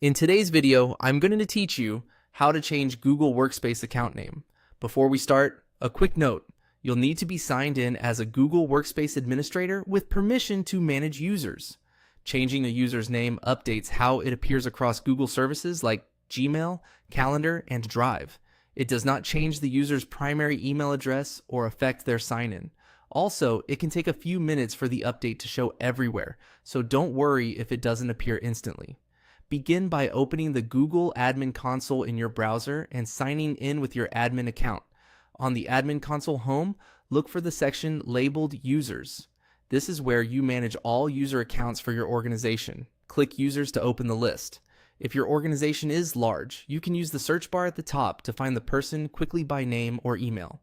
In today's video, I'm going to teach you how to change Google Workspace account name. Before we start, a quick note. You'll need to be signed in as a Google Workspace administrator with permission to manage users. Changing a user's name updates how it appears across Google services like Gmail, Calendar, and Drive. It does not change the user's primary email address or affect their sign-in. Also, it can take a few minutes for the update to show everywhere, so don't worry if it doesn't appear instantly. Begin by opening the Google Admin Console in your browser and signing in with your admin account. On the Admin Console home, look for the section labeled Users. This is where you manage all user accounts for your organization. Click Users to open the list. If your organization is large, you can use the search bar at the top to find the person quickly by name or email.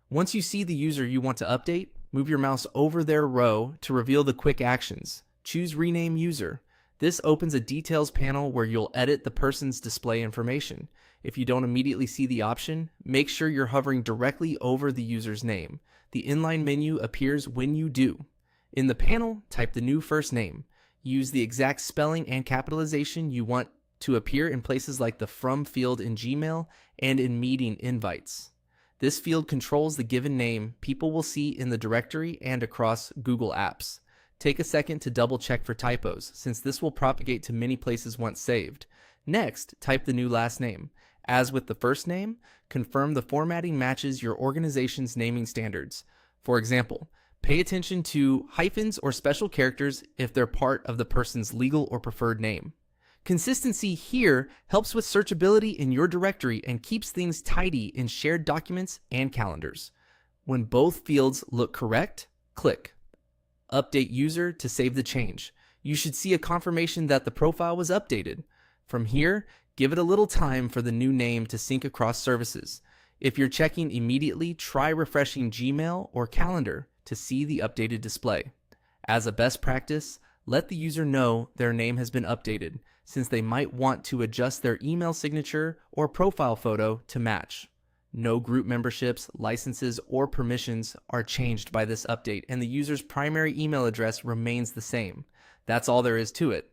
Once you see the user you want to update, move your mouse over their row to reveal the quick actions. Choose Rename User. This opens a details panel where you'll edit the person's display information. If you don't immediately see the option, make sure you're hovering directly over the user's name. The inline menu appears when you do. In the panel, type the new first name. Use the exact spelling and capitalization you want to appear in places like the From field in Gmail and in meeting invites. This field controls the given name people will see in the directory and across Google Apps. Take a second to double check for typos, since this will propagate to many places once saved. Next, type the new last name. As with the first name, confirm the formatting matches your organization's naming standards. For example, pay attention to hyphens or special characters if they're part of the person's legal or preferred name. Consistency here helps with searchability in your directory and keeps things tidy in shared documents and calendars. When both fields look correct, click Update User to save the change. You should see a confirmation that the profile was updated. From here, give it a little time for the new name to sync across services. If you're checking immediately, try refreshing Gmail or Calendar to see the updated display. As a best practice, let the user know their name has been updated, since they might want to adjust their email signature or profile photo to match. No group memberships, licenses, or permissions are changed by this update, and the user's primary email address remains the same. That's all there is to it.